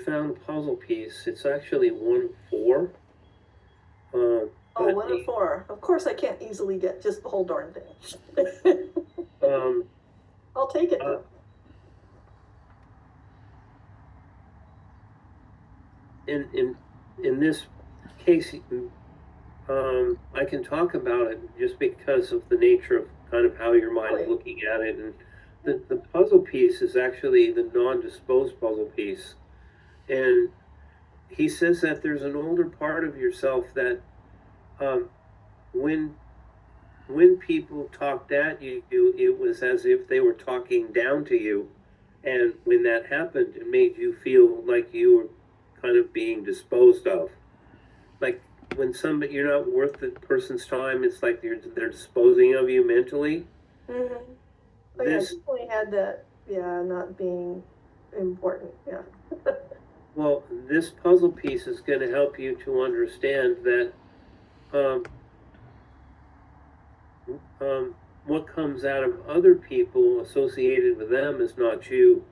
found a puzzle piece. It's actually 1-4. Oh, 1-4. Of course, I can't easily get just the whole darn thing. I'll take it though. In this case, I can talk about it just because of the nature of kind of how your mind's looking at it. And the puzzle piece is actually the non-disposed puzzle piece. And he says that there's an older part of yourself that when people talked at you, it was as if they were talking down to you. And when that happened, it made you feel like you were kind of being disposed of. Like when you're not worth the person's time, it's like they're disposing of you mentally. Mm-hmm. Oh, yeah, I definitely had that. Yeah, not being important. Yeah. Well, this puzzle piece is going to help you to understand that what comes out of other people associated with them is not you.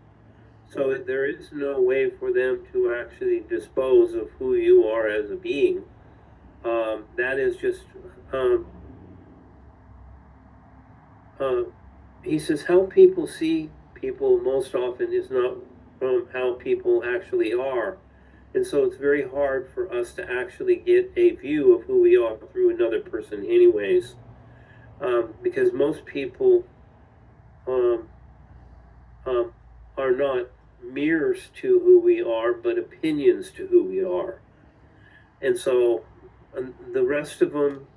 So there is no way for them to actually dispose of who you are as a being. That is just, he says, how people see people most often is not how people actually are. And so it's very hard for us to actually get a view of who we are through another person anyways. Because most people are not mirrors to who we are, but opinions to who we are. And so the rest of them,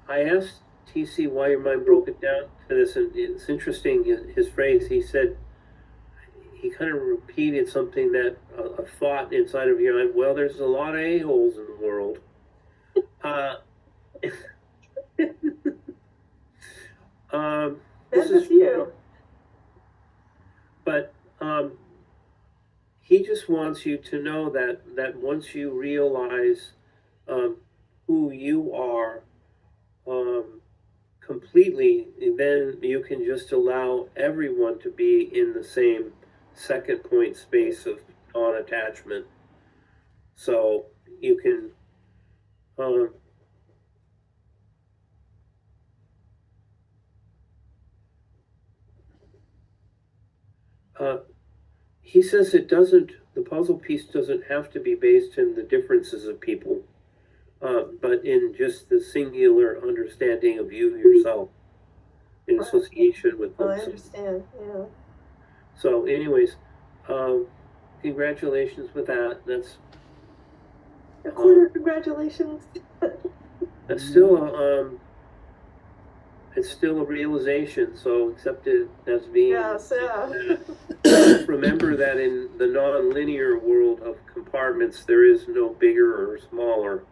I asked TC why your mind broke it down to this, and it's interesting, his phrase, he said, he kind of repeated something that a thought inside of your mind, well, there's a lot of a-holes in the world. This is you. But he just wants you to know that once you realize who you are completely, then you can just allow everyone to be in the same second point space of non-attachment. So you can he says the puzzle piece doesn't have to be based in the differences of people, but in just the singular understanding of you yourself in association with them. I understand, yeah. So anyways, congratulations with that. That's a quarter. Congratulations. That's still it's still a realization, so accept it as being. Yes, yeah. Remember that in the non-linear world of compartments, there is no bigger or smaller.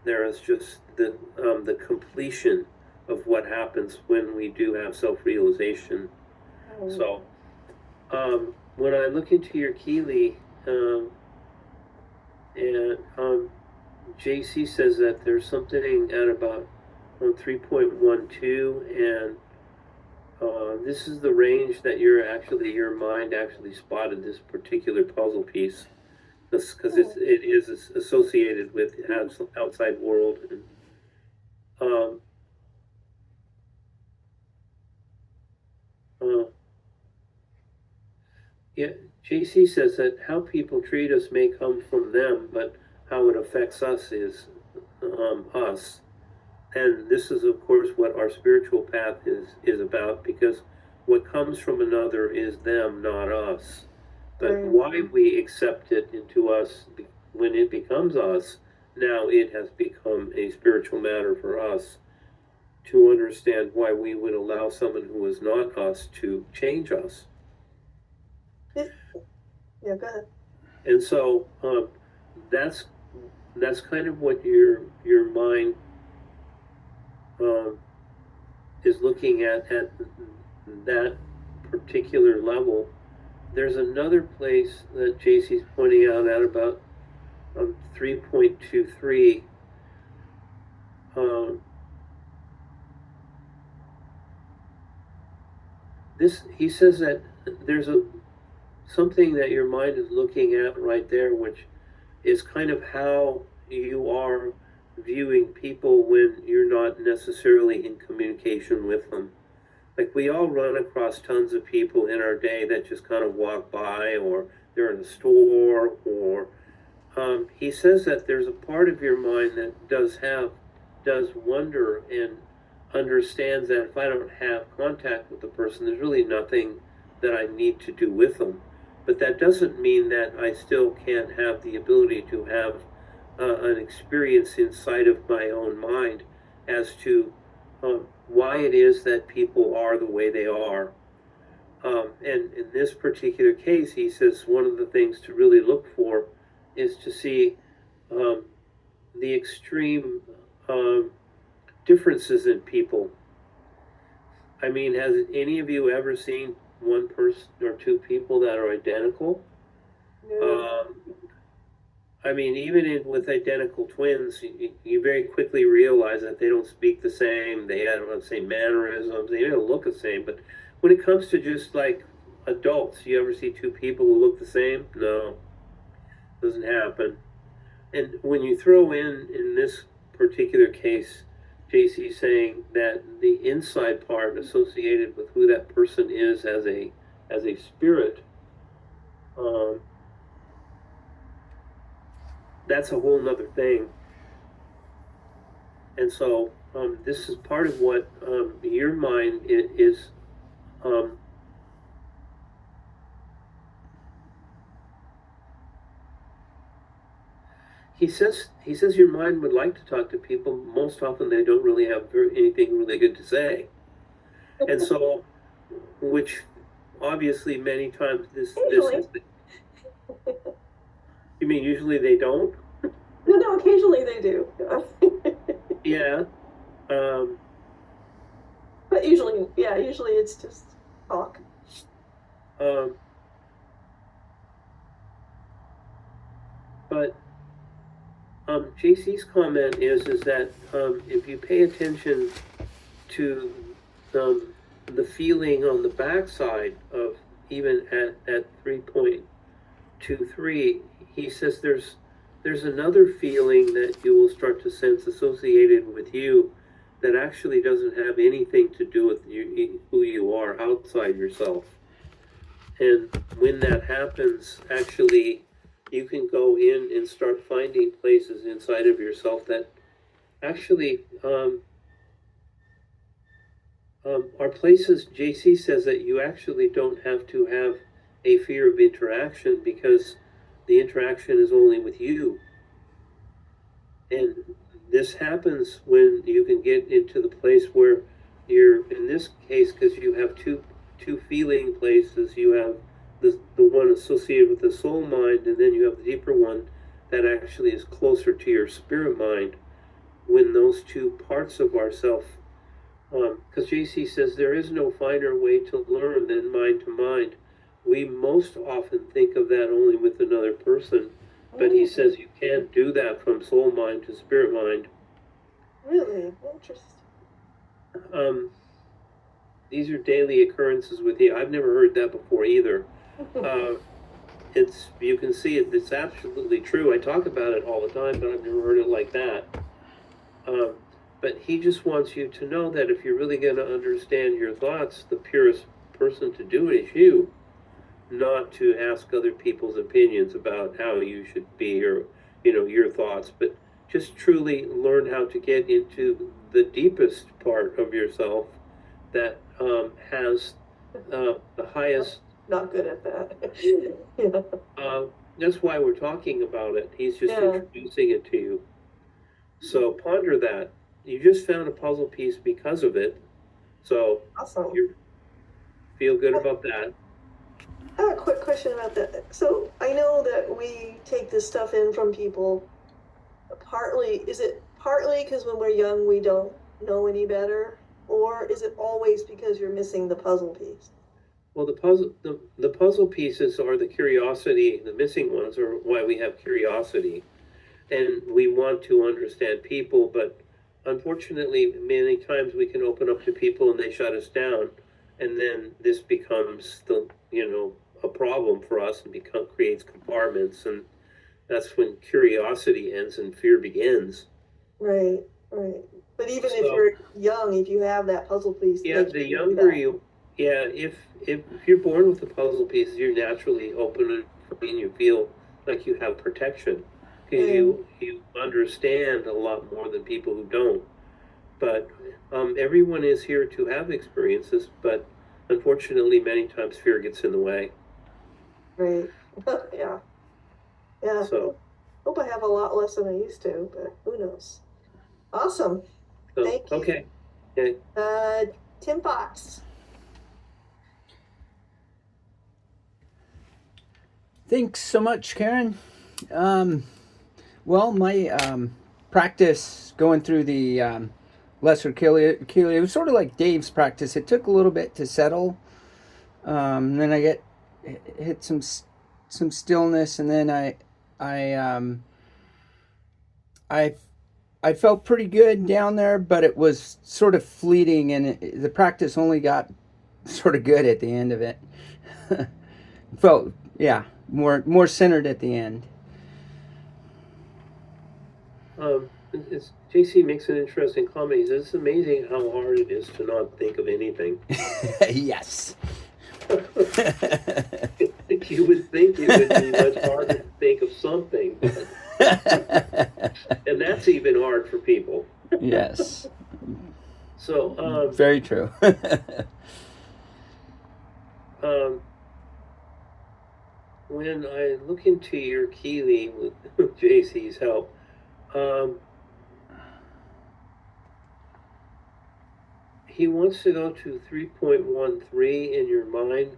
There is just the completion of what happens when we do have self-realization. So when I look into your Kelee, and JC says that there's something at about 3.12, and this is the range that your mind actually spotted this particular puzzle piece, because it is associated with the outside world. And, yeah, JC says that how people treat us may come from them, but how it affects us is us. And this is, of course, what our spiritual path is about, because what comes from another is them, not us. But why we accept it into us when it becomes us, now it has become a spiritual matter for us to understand why we would allow someone who is not us to change us. Yeah, go ahead. And so that's kind of what your mind is looking at that particular level. There's another place that JC's pointing out at about 3.23. he says that there's something that your mind is looking at right there, which is kind of how you are viewing people when you're not necessarily in communication with them. Like we all run across tons of people in our day that just kind of walk by, or they're in a store, or he says that there's a part of your mind that does wonder and understands that if I don't have contact with the person, there's really nothing that I need to do with them. But that doesn't mean that I still can't have the ability to have an experience inside of my own mind as to why it is that people are the way they are. And in this particular case, he says one of the things to really look for is to see the extreme differences in people. I mean, has any of you ever seen one person or two people that are identical? No. I mean, even with identical twins, you very quickly realize that they don't speak the same, they don't have the same mannerisms, they don't look the same. But when it comes to just like adults, you ever see two people who look the same? No, doesn't happen. And when you throw in this particular case, JC saying that the inside part associated with who that person is as a spirit, that's a whole nother thing. And so this is part of what your mind is. He says your mind would like to talk to people. Most often, they don't really have anything really good to say, and so, which obviously many times this is. You mean usually they don't? No, occasionally they do. Yeah. But usually it's just talk. But JC's comment is that if you pay attention to the feeling on the backside of even at 3.23, he says there's another feeling that you will start to sense associated with you that actually doesn't have anything to do with who you are outside yourself. And when that happens, actually, you can go in and start finding places inside of yourself that actually are places. JC says that you actually don't have to have a fear of interaction because the interaction is only with you. And this happens when you can get into the place where you're, in this case, because you have two feeling places. You have the one associated with the soul mind, and then you have the deeper one that actually is closer to your spirit mind. When those two parts of ourself, because JC says there is no finer way to learn than mind to mind. We most often think of that only with another person, but he says you can't do that from soul mind to spirit mind. Really interesting. These are daily occurrences with you. I've never heard that before either. You can see it. It's absolutely true. I talk about it all the time, but I've never heard it like that. But he just wants you to know that if you're really going to understand your thoughts, the purest person to do it is you, not to ask other people's opinions about how you should be or your thoughts, but just truly learn how to get into the deepest part of yourself that has the highest. Not good at that. Yeah. That's why we're talking about it. He's just introducing it to you. So ponder that. You just found a puzzle piece because of it. So awesome. You feel good about that. I have a quick question about that. So I know that we take this stuff in from people. Is it partly because when we're young we don't know any better, or is it always because you're missing the puzzle piece? Well, the puzzle pieces are the curiosity. The missing ones are why we have curiosity, and we want to understand people. But unfortunately, many times we can open up to people and they shut us down. and then this becomes a problem for us and creates compartments, and that's when curiosity ends and fear begins. Right, right. But even if So you're young, if you have that puzzle piece, yeah, they can the do younger that. you, yeah, if you're born with the puzzle pieces, you're naturally open and free, and you feel like you have protection because Right, you understand a lot more than people who don't. But everyone is here to have experiences, but unfortunately, many times fear gets in the way. right. Yeah, yeah. So, Hope I have a lot less than I used to, but who knows? Awesome. so Thank you. okay, yeah, Uh, Tim Fox. Thanks so much, Karen. Well, my practice going through the lesser Kelee, it was sort of like Dave's practice. It took a little bit to settle. Then I hit some stillness, and then I I I felt pretty good down there, but it was sort of fleeting, and the practice only got sort of good at the end of it. Felt, yeah, more centered at the end. JC makes an interesting comment. He says it's amazing how hard it is to not think of anything. Yes. You would think it would be much harder to think of something, and that's even hard for people. Yes. So, Very true. um, when I look into your Kelee with JC's help, um, he wants to go to 3.13 in your mind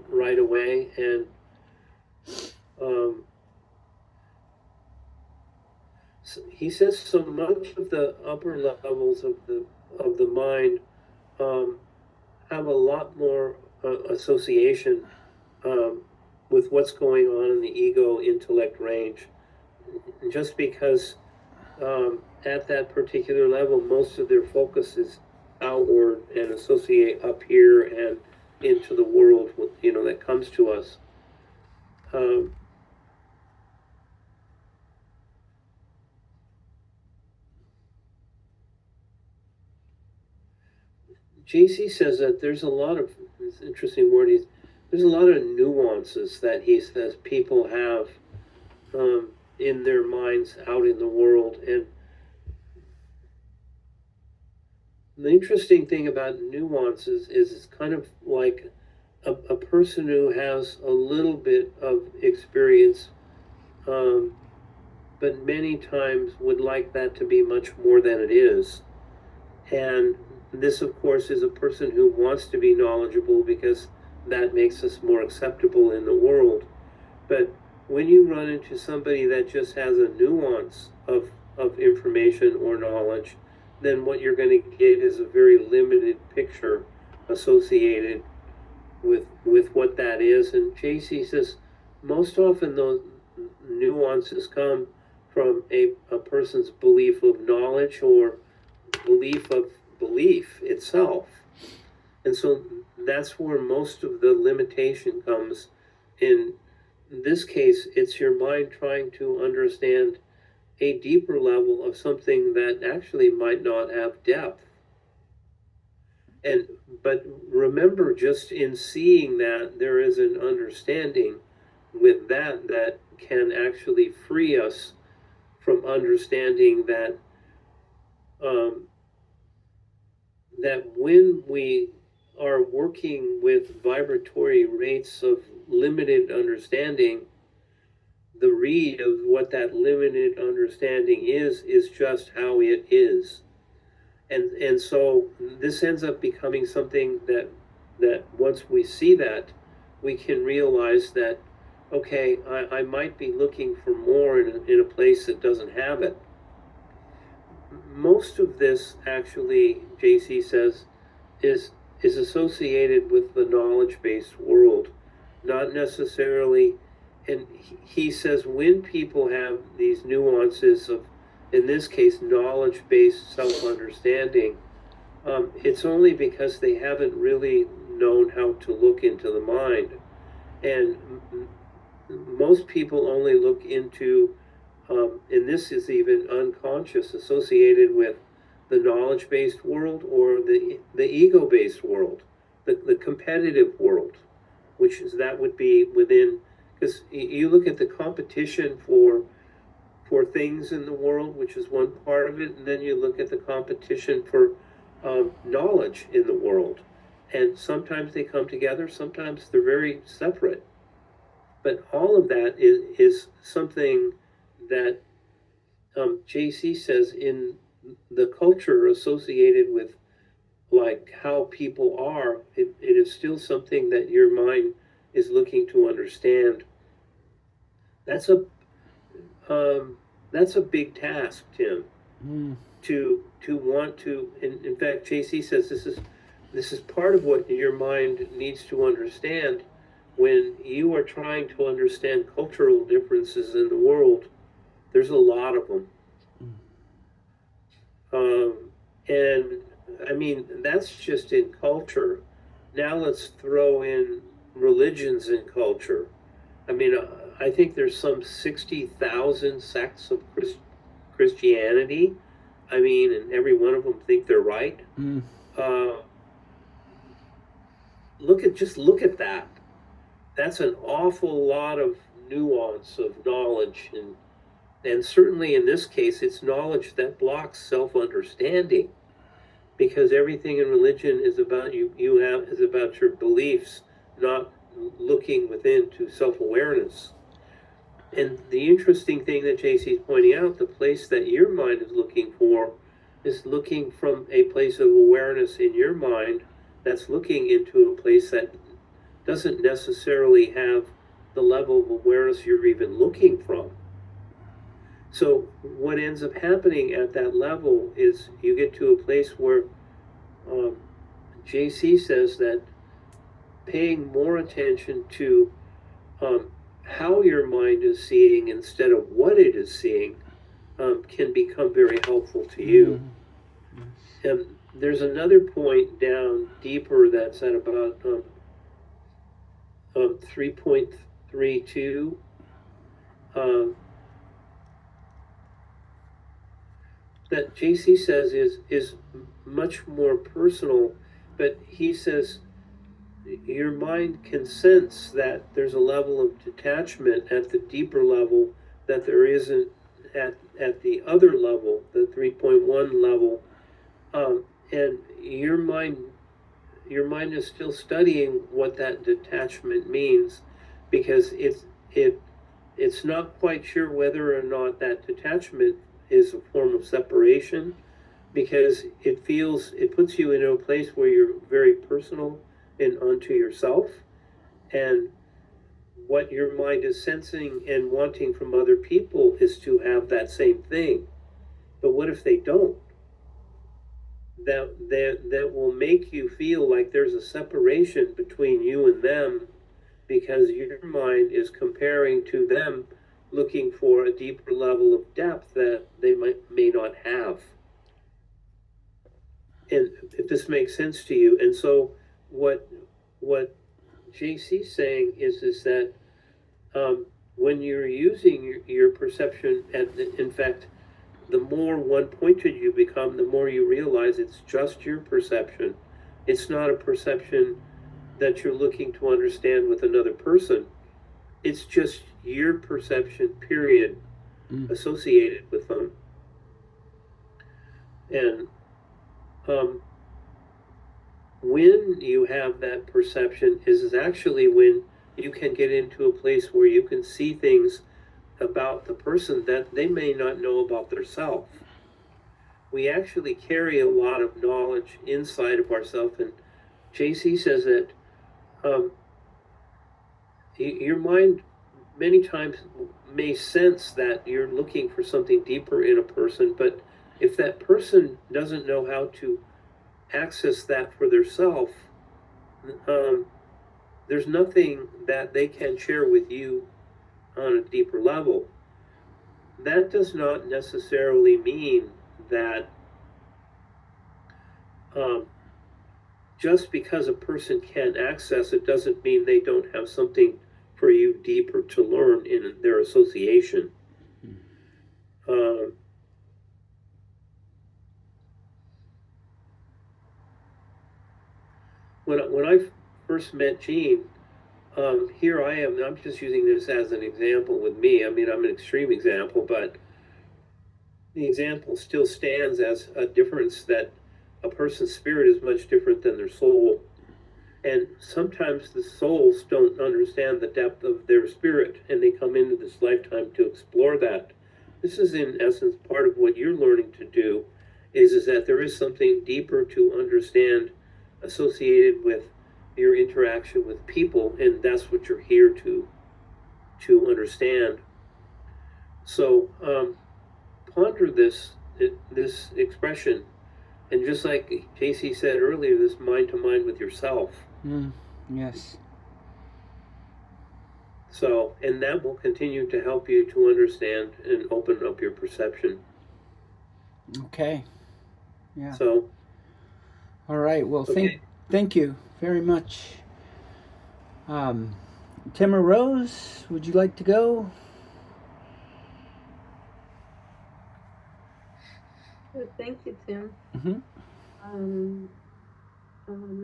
right away, and um, he says so much of the upper levels of the mind um, have a lot more association um, with what's going on in the ego intellect range, just because at that particular level most of their focus is outward and associate up here and into the world that comes to us. um, JC says that there's a lot of, it's an interesting word, there's a lot of nuances that he says people have in their minds out in the world. And the interesting thing about nuances is it's kind of like a person who has a little bit of experience, um, but many times would like that to be much more than it is. And this, of course, is a person who wants to be knowledgeable because that makes us more acceptable in the world. But when you run into somebody that just has a nuance of information or knowledge, then what you're going to get is a very limited picture associated with what that is. And JC says most often those nuances come from a person's belief of knowledge or belief of belief itself. And so that's where most of the limitation comes. In this case, it's your mind trying to understand a deeper level of something that actually might not have depth. And but remember, just in seeing that, there is an understanding with that can actually free us from understanding that um, that when we are working with vibratory rates of limited understanding, the read of what that limited understanding is just how it is. And so this ends up becoming something that once we see that, we can realize that, okay, I might be looking for more in a place that doesn't have it. Most of this, actually, JC says, is is associated with the knowledge-based world, not necessarily. And he says when people have these nuances of, in this case, knowledge-based self-understanding, it's only because they haven't really known how to look into the mind. And most people only look into, and this is even unconscious, associated with the knowledge-based world or the ego-based world, the competitive world, which is that would be within, because you look at the competition for things in the world, which is one part of it, and then you look at the competition for knowledge in the world. And sometimes they come together, sometimes they're very separate. But all of that is something that JC says in the culture associated with like how people are, it is still something that your mind is looking to understand. That's a that's a big task, Tim. To want to. In fact, JC says this is part of what your mind needs to understand when you are trying to understand cultural differences in the world. There's a lot of them. And I mean, that's just in culture. Now let's throw in religions in culture. I mean, I think there's some 60,000 sects of Christianity. I mean, and every one of them think they're right. Uh, look at that. That's an awful lot of nuance of knowledge, and certainly in this case, it's knowledge that blocks self-understanding, because everything in religion is about is about your beliefs, not looking within to self-awareness. And the interesting thing that JC is pointing out, the place that your mind is looking for is looking from a place of awareness in your mind that's looking into a place that doesn't necessarily have the level of awareness you're even looking from. So what ends up happening at that level is you get to a place where JC says that paying more attention to how your mind is seeing instead of what it is seeing can become very helpful to you. And there's another point down deeper that's at about 3.32. That JC says is much more personal, but he says your mind can sense that there's a level of detachment at the deeper level that there isn't at the other level, the 3.1 level, and your mind is still studying what that detachment means, because it's not quite sure whether or not that detachment is a form of separation, because it puts you in a place where you're very personal and unto yourself, and what your mind is sensing and wanting from other people is to have that same thing. But what if they don't? That will make you feel like there's a separation between you and them, because your mind is comparing to them, looking for a deeper level of depth that they may not have. And if this makes sense to you, and so what JC's saying is that when you're using your perception, and in fact, the more one-pointed you become, the more you realize it's just your perception. It's not a perception that you're looking to understand with another person. It's just your perception, period, associated with them. And when you have that perception is actually when you can get into a place where you can see things about the person that they may not know about themselves. We actually carry a lot of knowledge inside of ourselves, and JC says that your mind many times may sense that you're looking for something deeper in a person, but if that person doesn't know how to access that for themselves, there's nothing that they can share with you on a deeper level. That does not necessarily mean that just because a person can't access it doesn't mean they don't have something for you deeper to learn in their association. Um, when I first met Gene, here I am. I'm just using this as an example with me. I mean, I'm an extreme example, but the example still stands as a difference that a person's spirit is much different than their soul. And sometimes the souls don't understand the depth of their spirit, and they come into this lifetime to explore that. This is, in essence, part of what you're learning to do, is that there is something deeper to understand associated with your interaction with people, and that's what you're here to understand. So ponder this expression, and just like JC said earlier, this mind to mind with yourself. Yes. So, and that will continue to help you to understand and open up your perception. Okay. Yeah. So, All right. Well, okay. thank you very much. Timmer Rose, would you like to go? Thank you, Tim. Mm-hmm. I'm